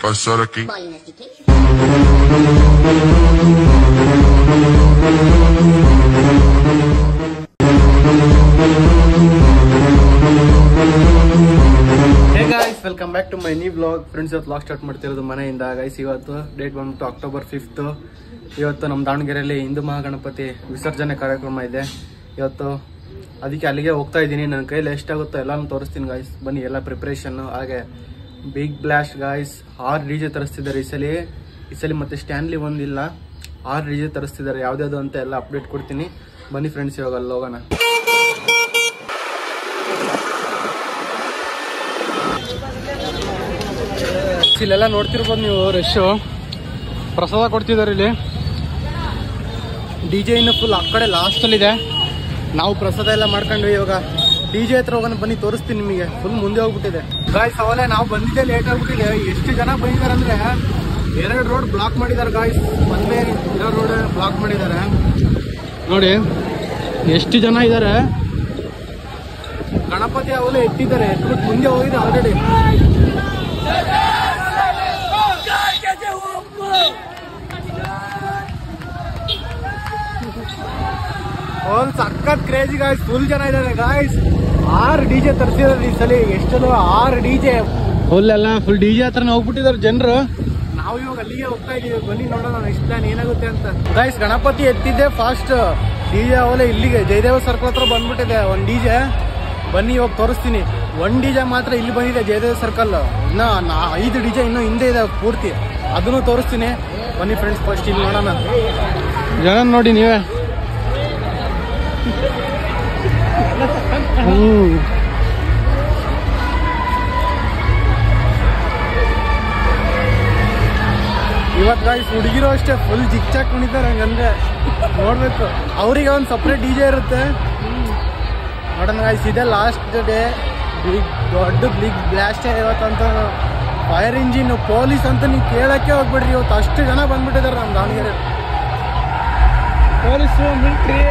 Passar aqui. Welcome back to my new vlog. Friends, ಇವತ್ತು vlog start ಮಾಡ್ತಿರೋದು ಮನೆಯಿಂದ. Guys, ಇವತ್ತು ಡೇಟ್ ಬಂದ್ಬಿಟ್ಟು October 5th. ಇವತ್ತು ನಮ್ಮ ದಾವಣಗೆರೆಯಲ್ಲಿ ಹಿಂದೂ ಮಹಾಗಣಪತಿ ವಿಸರ್ಜನೆ ಕಾರ್ಯಕ್ರಮ ಇದೆ ಇವತ್ತು. ಅದಕ್ಕೆ ಅಲ್ಲಿಗೆ ಹೋಗ್ತಾ ಇದ್ದೀನಿ. ನನ್ನ ಕೈಯಲ್ಲಿ ಎಷ್ಟಾಗುತ್ತೋ ಎಲ್ಲಾನು ತೋರಿಸ್ತೀನಿ ಗಾಯ್ಸ್. ಬನ್ನಿ, ಎಲ್ಲ ಪ್ರಿಪ್ರೇಷನ್. ಹಾಗೆ ಬಿಗ್ ಬ್ಲಾಸ್ಟ್ ಗಾಯ್ಸ್, 6 DJ ತರಿಸ್ತಿದ್ದಾರೆ ಈ ಸಲ ಮತ್ತೆ ಸ್ಟ್ಯಾನ್ಲಿ ಒಂದಿಲ್ಲ, 6 DJ ತರಿಸ್ತಿದ್ದಾರೆ. ಯಾವ್ದಾದ್ರು ಅಂತ ಎಲ್ಲ ಅಪ್ಡೇಟ್ ಕೊಡ್ತೀನಿ. ಬನ್ನಿ ಫ್ರೆಂಡ್ಸ್, ಇವಾಗ ಅಲ್ಲಿ ಹೋಗೋಣ. ಇಲ್ಲೆಲ್ಲ ನೋಡ್ತಿರ್ಬೋದು ನೀವು, ರಶ್ ಪ್ರಸಾದ ಕೊಡ್ತಿದ್ದಾರೆ ಇಲ್ಲಿ. DJ ಇನ್ನು ಫುಲ್ ಆ ಕಡೆ ಲಾಸ್ಟಲ್ಲಿದೆ. ನಾವು ಪ್ರಸಾದ ಎಲ್ಲ ಮಾಡ್ಕೊಂಡ್ವಿ. ಇವಾಗ DJ ಹತ್ರ ಹೋಗೋಣ, ಬನ್ನಿ ತೋರಿಸ್ತೀನಿ ನಿಮಗೆ. ಫುಲ್ ಮುಂದೆ ಹೋಗ್ಬಿಟ್ಟಿದೆ ಗಾಯ್ಸ್. ಅವಲೇ ನಾವು ಬಂದಿದ್ದೆ ಲೇಟ್ ಆಗ್ಬಿಟ್ಟಿದೆ. ಎಷ್ಟು ಜನ ಬಂದಿದ್ದಾರೆ ಅಂದ್ರೆ 2 ರೋಡ್ ಬ್ಲಾಕ್ ಮಾಡಿದ್ದಾರೆ ಗಾಯ್ಸ್. ಒಂದೇ ಇರೋ ರೋಡ್ ಬ್ಲಾಕ್ ಮಾಡಿದ್ದಾರೆ ನೋಡಿ. ಎಷ್ಟು ಜನ ಇದ್ದಾರೆ. ಗಣಪತಿ ಅವಲೇ ಎತ್ತಿದ್ದಾರೆ, ಎತ್ಬಿಟ್ಟು ಮುಂದೆ ಹೋಗಿದೆ ಆಲ್ರೆಡಿ. ಫುಲ್ ಸಖತ್ ಕ್ರೇಜಿ ಗಾಯ್ಸ್. ಫುಲ್ ಜನ ಇದ್ದಾರೆ ಗಾಯ್ಸ್. 6 DJ ತರಿಸಿದ್ದಾರೆ ಈ ಸಲ. ಎಷ್ಟೆಲ್ಲ 6 DJ ಫುಲ್ DJ ಹತ್ರನೇ ಹೋಗ್ಬಿಟ್ಟಿದ್ದಾರೆ ಜನರು. ನಾವು ಇವಾಗ ಅಲ್ಲಿಗೆ ಹೋಗ್ತಾ ಇದೀವಿ. ಬನ್ನಿ ನೋಡೋಣ ನೆಕ್ಸ್ಟ್ ಪ್ಲಾನ್ ಏನಾಗುತ್ತೆ ಅಂತ. ಗಾಯ್ಸ್, ಗಣಪತಿ ಎತ್ತಿದ್ದೆ ಫಾಸ್ಟ್. DJ ಅವಲೇ ಇಲ್ಲಿಗೆ ಜಯದೇವ ಸರ್ಕಲ್ ಹತ್ರ ಬಂದ್ಬಿಟ್ಟಿದೆ 1 DJ. ಬನ್ನಿ ಇವಾಗ ತೋರಿಸ್ತೀನಿ. 1 DJ ಮಾತ್ರ ಇಲ್ಲಿ ಬಂದಿದೆ ಜಯದೇವ ಸರ್ಕಲ್. ಇನ್ನ 5 DJ ಇನ್ನೂ ಹಿಂದೆ ಇದೆ ಪೂರ್ತಿ, ಅದನ್ನು ತೋರಿಸ್ತೀನಿ. ಬನ್ನಿ ಫ್ರೆಂಡ್ಸ್, ಫಸ್ಟ್ ಇಲ್ಲಿ ನೋಡೋಣ. ಜನ ನೋಡಿ ನೀವೇ. ಇವತ್ತು ಗಾಯ್ಸ್ ಹುಡುಗಿರೋ ಅಷ್ಟೇ ಫುಲ್ ಜಿಕ್ ಚಾಕ್ ಕುಣಿತಾರೆ. ಹಂಗಂದ್ರೆ ನೋಡ್ಬೇಕು. ಅವ್ರಿಗೆ ಒಂದು ಸಪ್ರೇಟ್ DJ ಇರುತ್ತೆ. ನೋಡೋಣ ಗಾಯ್ಸ್, ಇದೆ ಲಾಸ್ಟ್ ಡೇ. ದೊಡ್ಡ ಬಿಗ್ ಬ್ಲಾಸ್ಟ್ ಇವತ್ತಂತ. ಫೈರ್ ಇಂಜಿನ್, ಪೊಲೀಸ್ ಅಂತ ನೀವು ಕೇಳಕ್ಕೆ ಹೋಗ್ಬಿಡ್ರಿ. ಇವತ್ತು ಅಷ್ಟು ಜನ ಬಂದ್ಬಿಟ್ಟಿದ್ದಾರೆ ನಮ್ಮ ದಾವಣಗೆರೆ. Police, military.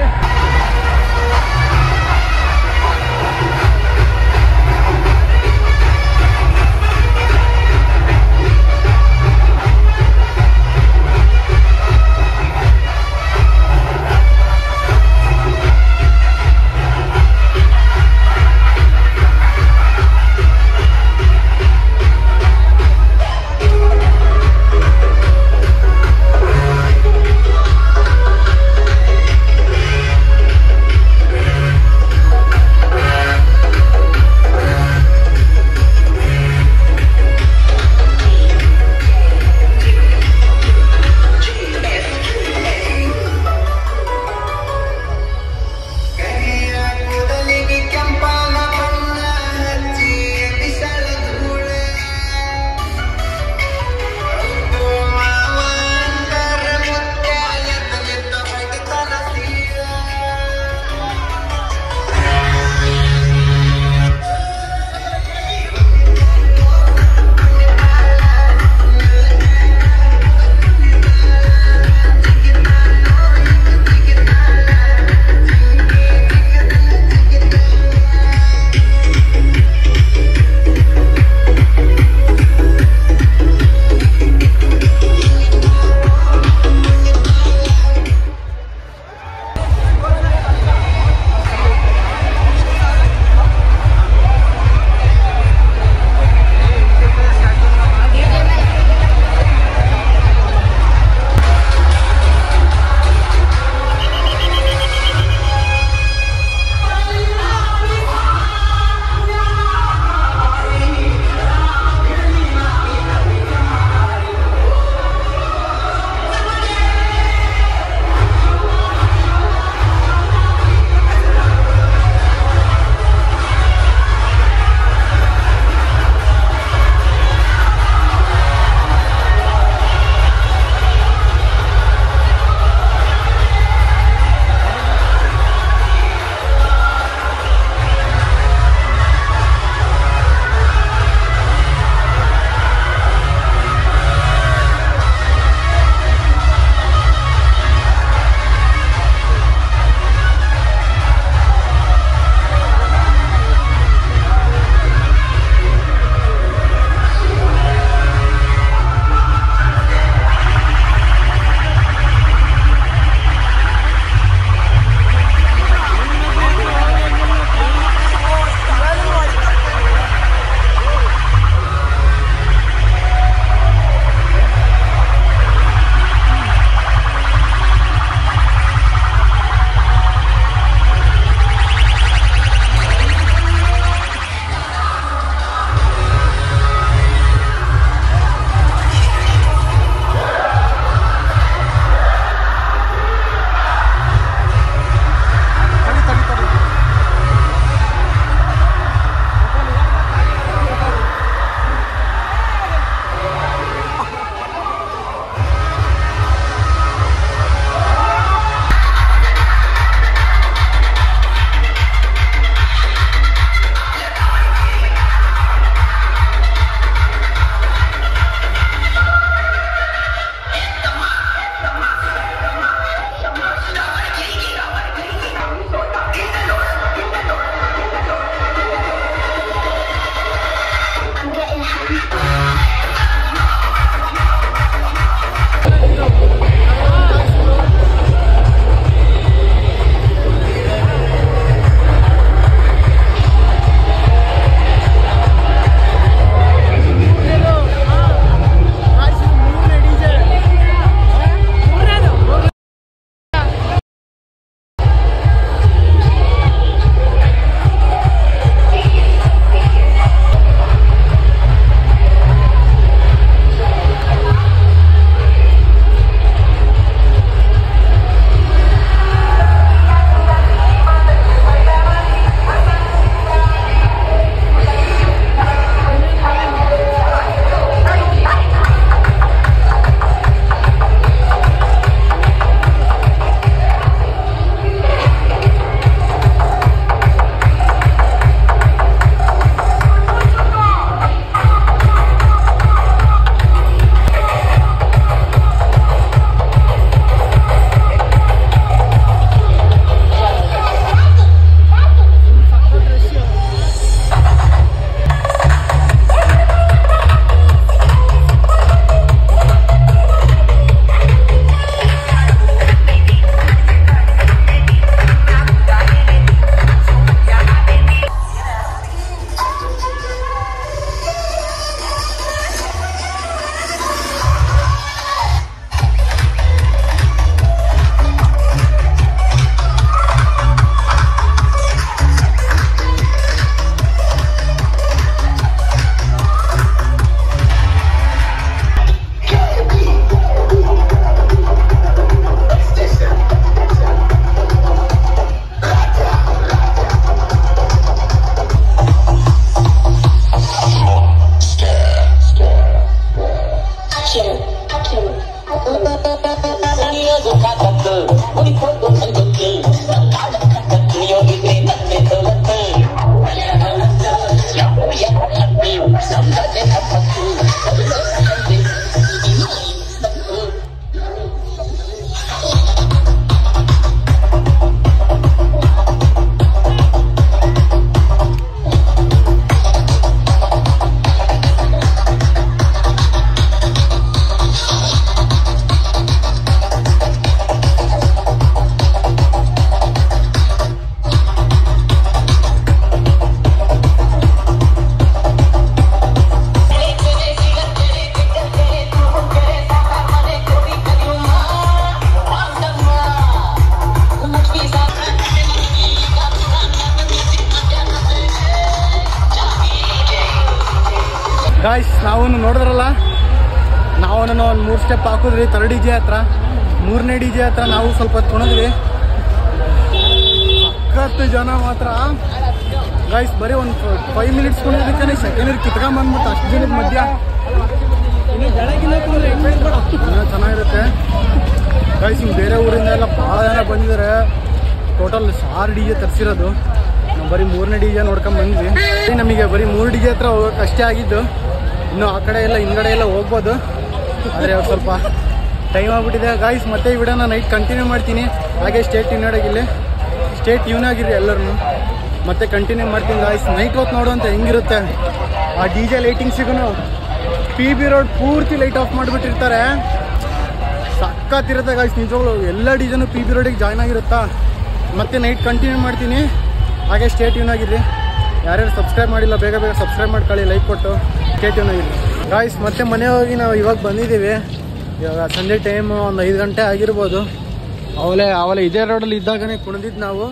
ಗಾಯ್ಸ್ ನಾವು ನೋಡಿದ್ರಲ್ಲ, ನಾವು ಒಂದು 3 ಸ್ಟೆಪ್ ಹಾಕಿದ್ವಿ 3rd DJ ಹತ್ರ. 3ನೇ DJ ಹತ್ರ ನಾವು ಸ್ವಲ್ಪ ಕುಣಿದ್ವಿ. 10 ಜನ ಮಾತ್ರ ಗಾಯ್ಸ್ ಬರೀ ಒಂದು 5 ಮಿನಿಟ್ಸ್ ಕುಣಿದಕ್ಕೆ ಸೆಕೆಂಡ್ ಕಿತ್ಕೊಂಡ್ಬಂದ್ಬಿಟ್ಟು ಅಷ್ಟು ಜನದ ಮಧ್ಯ ಇನ್ನೂ ಚೆನ್ನಾಗಿರುತ್ತೆ ಗಾಯ್ಸ್. ಹಿಂಗೆ ಬೇರೆ ಊರಿಂದ ಎಲ್ಲ ಭಾಳ ಜನ ಬಂದಿದ್ದಾರೆ. Total 6 DJ ತರಿಸಿರೋದು. ನಾವು ಬರೀ 3ನೇ DJ ನೋಡ್ಕೊಂಡು ಬಂದ್ವಿ. ನಮಗೆ ಬರೀ 3 DJ ಹತ್ರ ಹೋಗೋಕೆ ಅಷ್ಟೇ ಆಗಿದ್ದು. ಇನ್ನು ಆ ಕಡೆ ಎಲ್ಲ ಹಿಂಗಡೆ ಎಲ್ಲ ಹೋಗ್ಬೋದು, ಆದರೆ ಸ್ವಲ್ಪ ಟೈಮ್ ಆಗ್ಬಿಟ್ಟಿದೆ ಗಾಯ್ಸ್. ಮತ್ತೆ ಈ ವಿಡಿಯೋನ ನೈಟ್ ಕಂಟಿನ್ಯೂ ಮಾಡ್ತೀನಿ. ಹಾಗೆ ಸ್ಟೇಟ್ ಟ್ಯೂನ್ ಆಗಿರಿ ಎಲ್ಲರೂ. ಮತ್ತೆ ಕಂಟಿನ್ಯೂ ಮಾಡ್ತೀನಿ ಗಾಯ್ಸ್. ನೈಟ್ ಹೊತ್ತು ನೋಡುವಂತ ಹೆಂಗಿರುತ್ತೆ ಆ DJ ಲೈಟಿಂಗ್ಸಿಗೂ. PB ರೋಡ್ ಪೂರ್ತಿ ಲೈಟ್ ಆಫ್ ಮಾಡಿಬಿಟ್ಟಿರ್ತಾರೆ. ಸಕ್ಕತ್ತಿರುತ್ತೆ ಗಾಯ್ಸ್ ನಿಜವಾಗ್ಲು. ಎಲ್ಲ DJನೂ PB ರೋಡಿಗೆ ಜಾಯ್ನ್ ಆಗಿರುತ್ತಾ. ಮತ್ತೆ ನೈಟ್ ಕಂಟಿನ್ಯೂ ಮಾಡ್ತೀನಿ. ಹಾಗೆ ಸ್ಟೇ ಟ್ಯೂನ್ ಆಗಿರಿ. ಯಾರ್ಯಾರು ಸಬ್ಸ್ಕ್ರೈಬ್ ಮಾಡಿಲ್ಲ ಬೇಗ ಬೇಗ ಸಬ್ಸ್ಕ್ರೈಬ್ ಮಾಡ್ಕೊಳ್ಳಿ, ಲೈಕ್ ಕೊಟ್ಟು ಸ್ಟೇ ಟ್ಯೂನ್ ಆಗಿರಿ ಗಾಯ್ಸ್. ಮತ್ತೆ ಮನೆ ಹೋಗಿ ನಾವು ಇವಾಗ ಬಂದಿದ್ದೀವಿ. ಇವಾಗ ಸಂಜೆ ಟೈಮ್ ಒಂದು 5 ಗಂಟೆ ಆಗಿರ್ಬೋದು. ಅವಲೇ ಇದೇ ರೋಡಲ್ಲಿ ಇದ್ದಾಗನೇ ಕುಣಿದಿದ್ದು ನಾವು.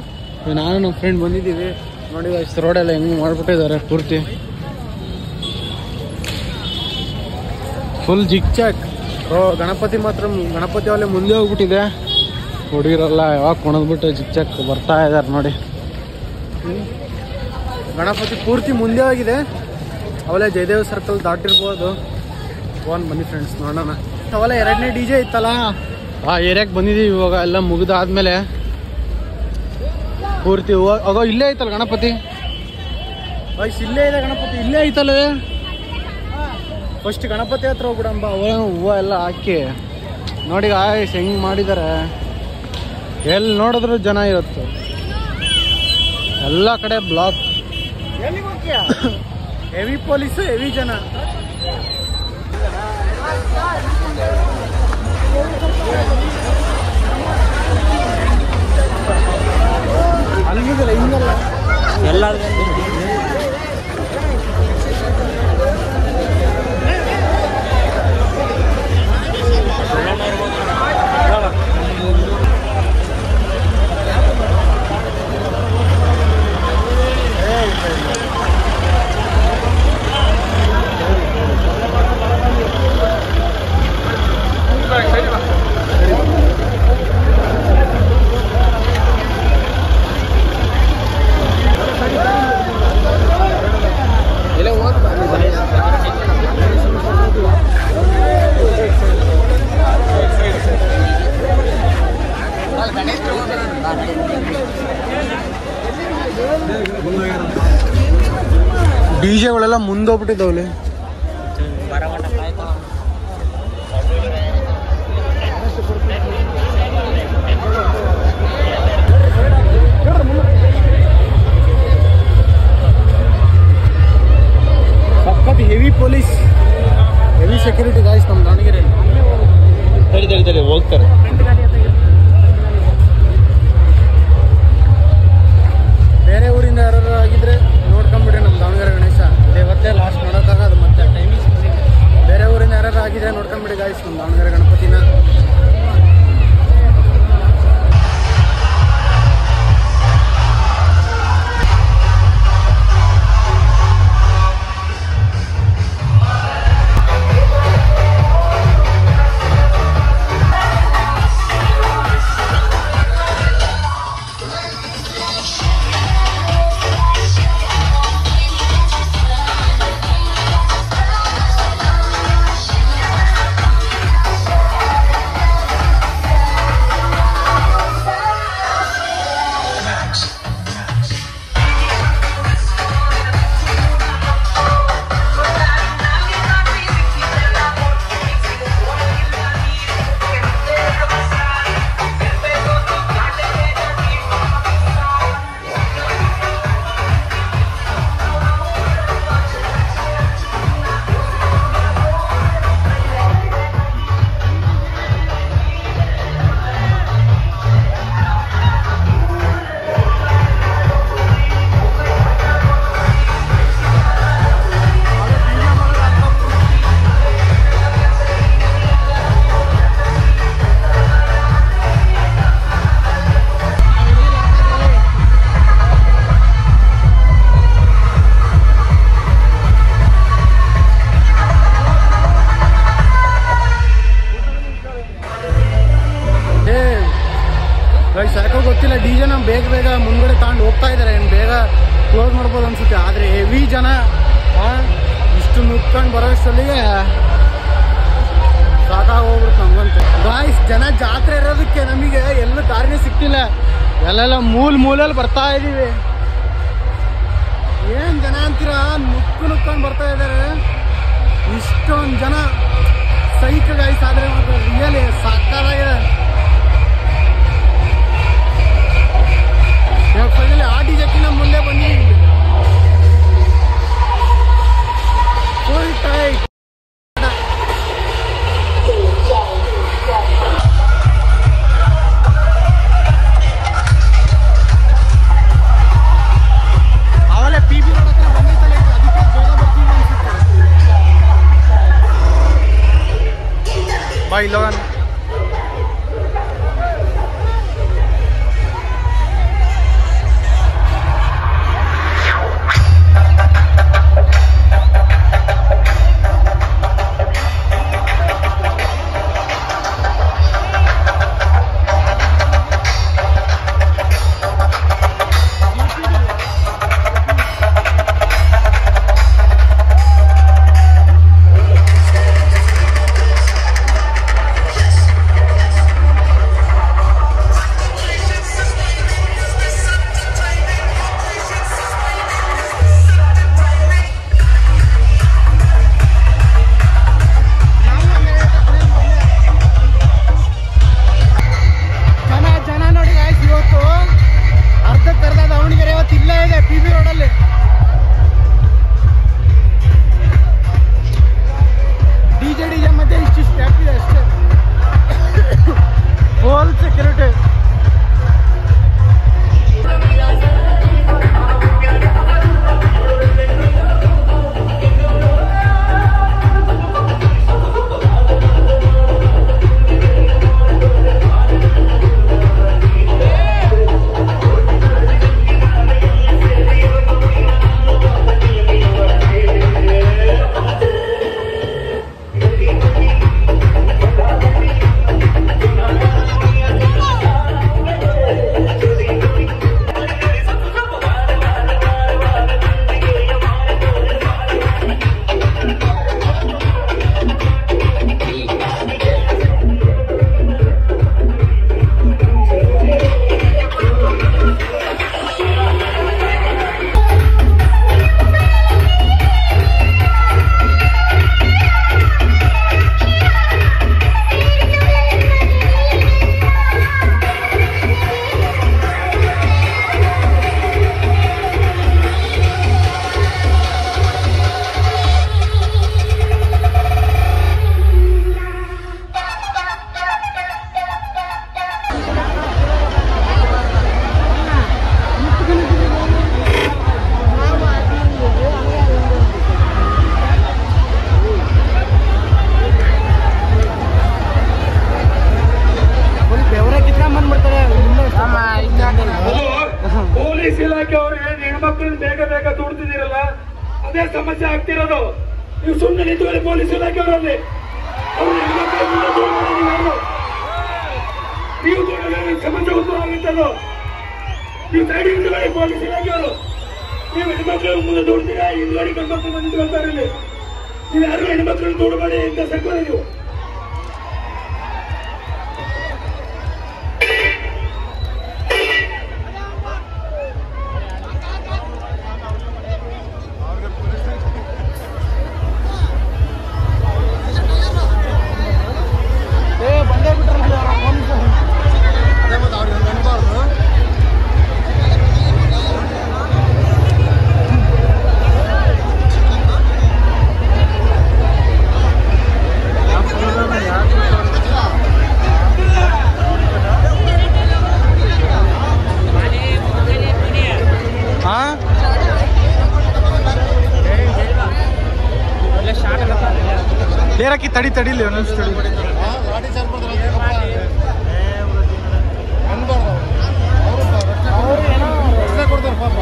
ನಾನು ನಮ್ಮ ಫ್ರೆಂಡ್ ಬಂದಿದ್ದೀವಿ. ನೋಡಿ ಗಾಯ್ಸ್ ರೋಡೆಲ್ಲ ಹೆಂಗೆ ಮಾಡಿಬಿಟ್ಟಿದ್ದಾರೆ ಪೂರ್ತಿ ಫುಲ್ ಜಿಗ್ ಚಾಕ್. ಗಣಪತಿ ಅವಲೇ ಮುಂದೆ ಹೋಗ್ಬಿಟ್ಟಿದೆ. ಹುಡುಗಿರಲ್ಲ ಯಾವಾಗ ಕುಣಿದ್ಬಿಟ್ಟು ಜಿಗ್ ಚಾಕ್ ಬರ್ತಾ ಇದ್ದಾರೆ ನೋಡಿ. ಗಣಪತಿ ಪೂರ್ತಿ ಮುಂದೆ ಆಗಿದೆ. ಅವಲೇ ಜಯದೇವ್ ಸರ್ಕಲ್ ದಾಟಿರ್ಬೋದು. ಬನ್ನಿ ಫ್ರೆಂಡ್ಸ್ ನೋಡೋಣ. ಅವಲೇ 2ನೇ DJ ಇತ್ತಲ್ಲ, ಆ ಏರಿಯಾಕ್ಕೆ ಬಂದಿದ್ದೀವಿ. ಇವಾಗ ಎಲ್ಲ ಮುಗಿದಾದ್ಮೇಲೆ ಪೂರ್ತಿ ಹೂವು ಇಲ್ಲೇ ಐತಲ್ಲ ಗಣಪತಿ. ವಯಸ್ಸು ಇಲ್ಲೇ ಇದೆ ಗಣಪತಿ, ಇಲ್ಲೇ ಐತಲ್ಲವೇ. ಫಸ್ಟ್ ಗಣಪತಿ ಹತ್ರ ಹೋಗ್ಬಿಡಂಬ. ಹೂವು ಎಲ್ಲ ಹಾಕಿ ನೋಡಿ ಗಾಯ್ಸ್ ಹೆಂಗೆ ಮಾಡಿದ್ದಾರೆ. ಎಲ್ಲಿ ನೋಡಿದ್ರು ಜನ ಇರುತ್ತೆ, ಎಲ್ಲ ಕಡೆ ಬ್ಲಾಕ್. ಹೆವಿ ಪೊಲೀಸು, ಹೆವಿ ಜನ. ಅಲ್ಲಿಗಲ್ಲ ಹಿಂಗಲ್ಲ ಎಲ್ಲ DJಗಳೆಲ್ಲ ಮುಂದೋಗ್ಬಿಟ್ಟಿದ್ದಾವಲ್ಲಿ. ಸಖತ್ heavy police, heavy security guys ನಮ್ಮ ದಾವಣಗೆರೆಯಲ್ಲಿ. ಹೋಗ್ತಾರೆ. ಬೇರೆ ಊರಿಂದ ಯಾರು ಆಗಿದ್ರೆ ನೋಡ್ಕೊಂಡ್ಬಿಡ್ರಿ ನಮ್ಮ ದಾವಣಗೆರೆ ಗಣೇಶ. ಇವತ್ತೇ ಲಾಸ್ಟ್ ಮಾಡೋಕ್ಕಾಗದು. ಕ್ಲೋಸ್ ಮಾಡ್ಬೋದು ಅನ್ಸುತ್ತೆ. ಆದರೆ ಹೆವಿ ಜನ ಇಷ್ಟು ನುಗ್ಕೊಂಡು ಬರೋಷ್ಟೊಲ್ಲಿಗೆ ಸಾಕಾಗೋಗ್ಬಿಡುತ್ತೆ ನಮ್ಗಂತ. ಗಾಯ್ಸ್ ಜನ ಜಾತ್ರೆ ಇರೋದಕ್ಕೆ ನಮಗೆ ಎಲ್ಲೂ ದಾರಿನೇ ಸಿಕ್ತಿಲ್ಲ. ಎಲ್ಲೆಲ್ಲ ಮೂಲೆಯಲ್ಲಿ ಬರ್ತಾ ಇದೀವಿ. ಏನ್ ಜನ ಅಂತೀರಾ, ನುಗ್ಕೊಂಡು ಬರ್ತಾ ಇದ್ದಾರೆ. ಇಷ್ಟೊಂದು ಜನ ಸೈಕ್ ಗಾಯ್ಸ್. ಆದ್ರೆ ರಿಯಲಿ ಸಾಕಾಗಿದೆ. ಫೈನಲಿ ಆ ಡಿಜೆಕ್ಕಿನ ಮುಂದೆ ಬಂದಿದ್ದೀವಿ. Full tight. ಅವಲೇ PB ರೋಡ್ ಹತ್ರ ಬಂದೈತಲ್ಲ, ಅದಕ್ಕೆ ಬೇಗ ಬರ್ತೀವಿ ಅನ್ಸುತ್ತೆ. ಬಾಯ್ ಲೋಗನ್. ಪೊಲೀಸ್ ಇಲಾಖೆಯವರು ಹೆಣ್ಮಕ್ಳನ್ನ ಬೇಗ ಬೇಗ ದುಡ್ತಿದ್ದೀರಲ್ಲ, ಅದೇ ಸಮಸ್ಯೆ ಆಗ್ತಿರೋದು. ನೀವು ಸುಮ್ಮನೆ ನಿಂತ್ಕೊಳ್ಳಿ. ಪೊಲೀಸ್ ಇಲಾಖೆಯವರಲ್ಲಿ ಅವ್ರು ಹೆಣ್ಮಕ್ಳ ಮುಂದೆ ನೀವು ಸಮಸ್ಯೆ ಉತ್ತರ ಆಗಿತ್ತದು. ನೀವು ಸೈಡ್ ನಿಂತ್ಕೊಳ್ಳಿ. ಪೊಲೀಸ್ ಇಲಾಖೆಯವರು ನೀವು ಹೆಣ್ಮಕ್ಳ ಮುಂದೆ ದುಡ್ತೀರಾ, ಹಿಂದ್ಗಡೆ ಗಂಡ್ಮಕ್ಳು ಬಂದು ನಿಂತ್ಕೊಳ್ತಾರೆ. ನೀವು ಯಾರು ಹೆಣ್ಮಕ್ಳನ್ನ ದುಡ್ಡು ಮಾಡಿ ಅಂತ ಸರ್ಕಾರ ನೀವು ಲೇರಕ್ಕಿ ತಡಿಲಿ ಒಂದೊಂದು ತಡಿ. ಕೊಡ್ತಾರೆ ಪಾಪ.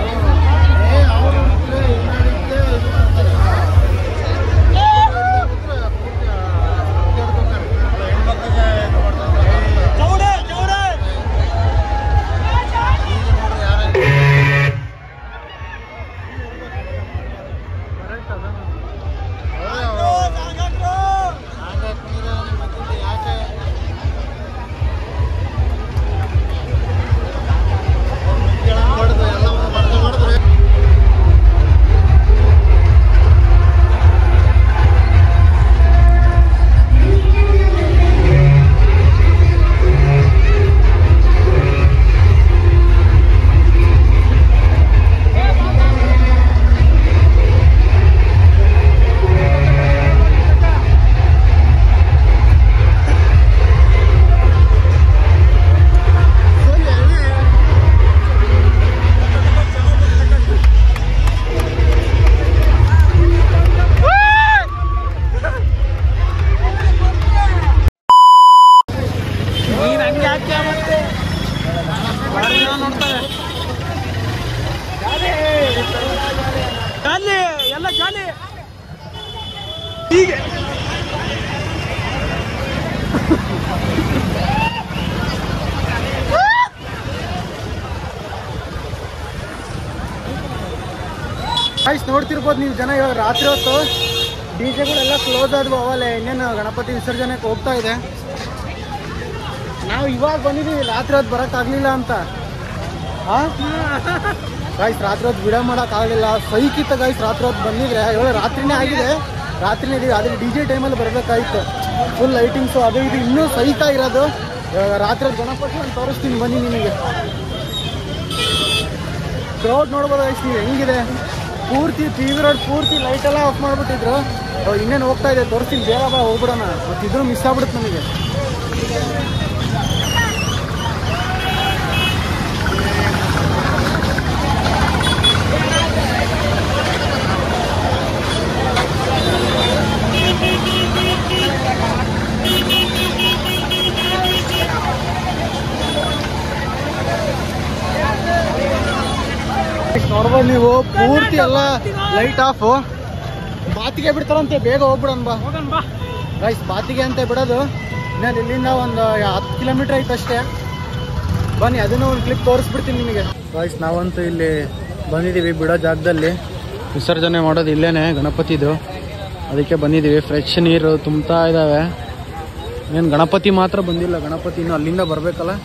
ಅಲ್ಲಿ ಎಲ್ಲ ಜಾಲಿ ಹೀಗೆ ಗೈಸ್ ನೋಡ್ತಿರ್ಬೋದು ನೀವು ಜನ. ಇವಾಗ ರಾತ್ರಿ ಹೊತ್ತು ಡಿಜೆಗಳೆಲ್ಲ ಕ್ಲೋಸ್ ಆದ್ವು. ಅವಲ್ಲೇ ಇನ್ನೇನು ಗಣಪತಿ ವಿಸರ್ಜನೆಗೆ ಹೋಗ್ತಾ ಇದೆ. ನಾವು ಇವಾಗ ಬಂದಿದ್ದೀವಿ, ರಾತ್ರಿ ಹೊತ್ತು ಬರೋಕ್ಕಾಗಲಿಲ್ಲ ಅಂತ. ಗೈಸ್ ರಾತ್ರಿ ಹೊತ್ತು ವಿಡಿಯೋ ಮಾಡೋಕ್ಕಾಗಲಿಲ್ಲ, ಸೈಕಿತ್ತು ಗೈಸ್. ರಾತ್ರಿ ಹೊತ್ತು ಬಂದಿದ್ರೆ ಇವಾಗ ರಾತ್ರಿನೇ ಆಗಿದೆ, ರಾತ್ರಿನೇ ಇದೀವಿ. ಆದರೆ ಡಿ ಜೆ ಟೈಮಲ್ಲಿ ಬರಬೇಕಾಗಿತ್ತು. ಫುಲ್ ಲೈಟಿಂಗ್ಸು ಅದು ಇದು ಇನ್ನೂ ಸೈಕಾಗಿರೋದು. ಇವಾಗ ರಾತ್ರಿ ಹೊತ್ತು ಗಣಪತಿ ನಾನು ತೋರಿಸ್ತೀನಿ ಬನ್ನಿ ನಿಮಗೆ. ಕ್ರೌಡ್ ನೋಡ್ಬೋದು ಗೈಸ್ ನೀವು ಹೆಂಗಿದೆ. ಪೂರ್ತಿ ಟಿವಿ ರೋಡ್ ಪೂರ್ತಿ ಲೈಟೆಲ್ಲ ಆಫ್ ಮಾಡಿಬಿಟ್ಟಿದ್ರು. ಇನ್ನೇನು ಹೋಗ್ತಾ ಇದೆ, ತೋರಿಸ್ತೀನಿ ಬೇಗ ಬಾ ಹೋಗ್ಬಿಡೋಣ. ಮತ್ತಿದ್ರು ಮಿಸ್ ಆಗ್ಬಿಡುತ್ತೆ ನಮಗೆ. ನೋಡ್ಬೋದು ನೀವು ಪೂರ್ತಿ ಎಲ್ಲ ಲೈಟ್ ಆಫ್. ಬಾತಿಗೆ ಬಿಡ್ತಾರಂತೆ, ಬೇಗ ಹೋಗ್ಬಿಡೋಣ ಬಾ ಗೈಸ್. ಬಾತಿಗೆ ಅಂತ ಬಿಡೋದು ಇನ್ನೇನು ಇಲ್ಲಿಂದ ಒಂದು 10 ಕಿಲೋಮೀಟರ್ ಐತೆ ಅಷ್ಟೇ. ಬನ್ನಿ ಅದನ್ನು ಒಂದು ಕ್ಲಿಪ್ ತೋರಿಸ್ಬಿಡ್ತೀನಿ ನಿಮಗೆ. ಗೈಸ್ ನಾವಂತೂ ಇಲ್ಲಿ ಬಂದಿದ್ದೀವಿ, ಬಿಡೋ ಜಾಗದಲ್ಲಿ ವಿಸರ್ಜನೆ ಮಾಡೋದು ಇಲ್ಲೇನೆ ಗಣಪತಿದು. ಅದಕ್ಕೆ ಬಂದಿದ್ದೀವಿ. ಫ್ರೆಶ್ ನೀರು ತುಂಬ್ತಾ ಇದ್ದಾವೆ. ಏನು ಗಣಪತಿ ಮಾತ್ರ ಬಂದಿಲ್ಲ, ಗಣಪತಿ ಇನ್ನು ಅಲ್ಲಿಂದ ಬರಬೇಕಲ್ಲ,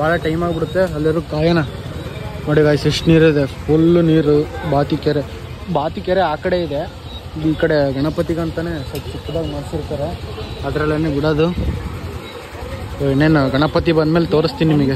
ಭಾಳ ಟೈಮ್ ಆಗಿಬಿಡುತ್ತೆ. ಅಲ್ಲಿರೋ ಕಾಯನ ನೋಡಿ ಗಾಯ್ಸ್ ಎಷ್ಟು ನೀರಿದೆ, ಫುಲ್ಲು ನೀರು. ಬಾತಿ ಕೆರೆ ಆ ಕಡೆ ಇದೆ, ಈ ಕಡೆ ಗಣಪತಿಗಂತಾನೆ ಸ್ವಲ್ಪ ಚಿಕ್ಕದಾಗಿ ಮಾಡಿಸಿರ್ತಾರೆ, ಅದರಲ್ಲೇ ಬಿಡೋದು. ಇನ್ನೇನು ಗಣಪತಿ ಬಂದಮೇಲೆ ತೋರಿಸ್ತೀನಿ ನಿಮಗೆ.